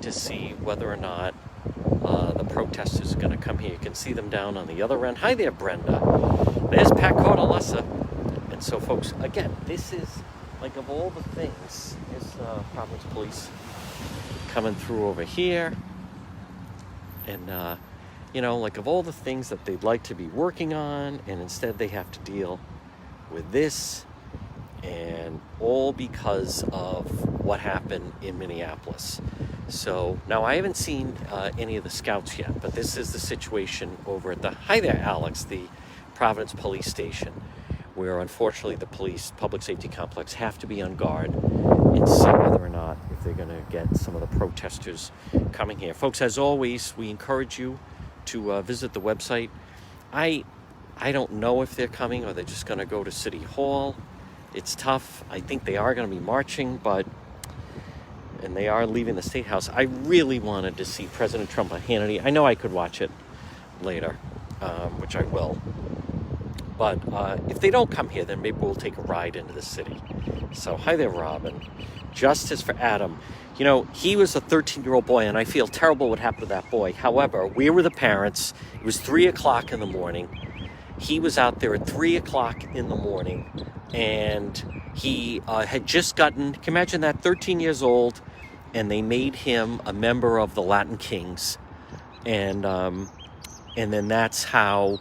to see whether or not the protesters are going to come here. You can see them down on the other end. Hi there, Brenda. There's Pat Cordelessa. And so, folks, again, this is, like, of all the things, is Providence Police coming through over here. And, you know, like, of all the things that they'd like to be working on, and instead they have to deal with this, and all because of what happened in Minneapolis. So now I haven't seen any of the scouts yet, but this is the situation over at hi there, Alex, the Providence Police Station, where unfortunately the police public safety complex have to be on guard and see whether or not if they're going to get some of the protesters coming here. Folks, as always, we encourage you to visit the website. I don't know if they're coming or they're just going to go to City Hall. It's tough. I think they are going to be marching, and they are leaving the State House. I really wanted to see President Trump on Hannity. I know I could watch it later, which I will. But if they don't come here, then maybe we'll take a ride into the city. So, hi there, Robin. Justice for Adam. You know, he was a 13-year-old boy, and I feel terrible what happened to that boy. However, where were the parents? It was 3 o'clock in the morning. He was out there at 3 o'clock in the morning, and he had just gotten, can you imagine that, 13 years old, and they made him a member of the Latin Kings. And then that's how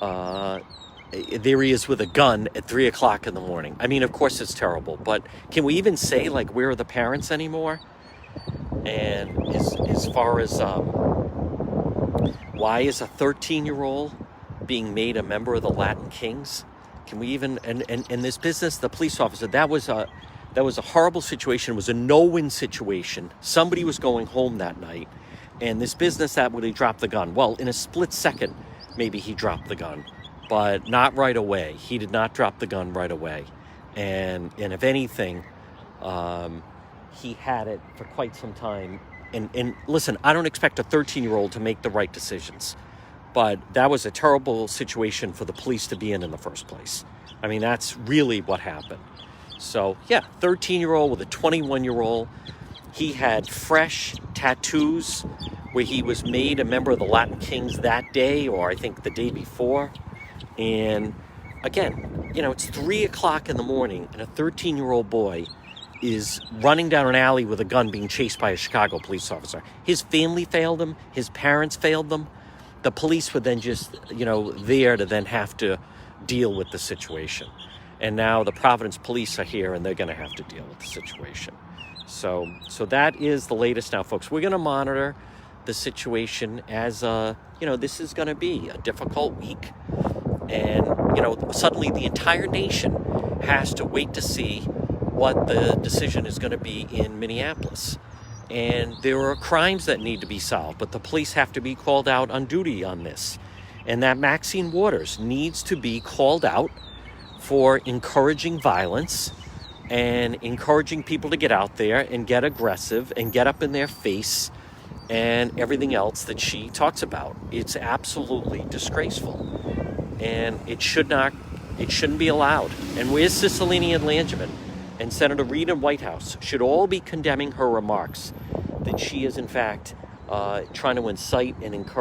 there he is with a gun at 3 o'clock in the morning. I mean, of course it's terrible, but can we even say, like, where are the parents anymore? And as far as why is a 13-year-old being made a member of the Latin Kings? Can we even, and this business, the police officer, that was a horrible situation. It was a no-win situation. Somebody was going home that night, and this business, that would he dropped the gun. Well, in a split second, maybe he dropped the gun, but not right away. He did not drop the gun right away. And if anything, he had it for quite some time. And listen, I don't expect a 13-year-old to make the right decisions, but that was a terrible situation for the police to be in the first place. I mean, that's really what happened. So, yeah, 13-year-old with a 21-year-old. He had fresh tattoos where he was made a member of the Latin Kings that day, or I think the day before. And again, you know, it's 3 o'clock in the morning, and a 13-year-old boy is running down an alley with a gun being chased by a Chicago police officer. His family failed him. His parents failed them. The police were then just, you know, there to then have to deal with the situation. And now the Providence police are here, and they're going to have to deal with the situation. So that is the latest now, folks. We're going to monitor the situation as, you know, this is going to be a difficult week. And, you know, suddenly the entire nation has to wait to see what the decision is going to be in Minneapolis. And there are crimes that need to be solved, but the police have to be called out on duty on this. And that Maxine Waters needs to be called out for encouraging violence and encouraging people to get out there and get aggressive and get up in their face and everything else that she talks about. It's absolutely disgraceful. And it shouldn't be allowed. And where's Cicilline and Langevin and Senator Reid and Whitehouse should all be condemning her remarks that she is, in fact, trying to incite and encourage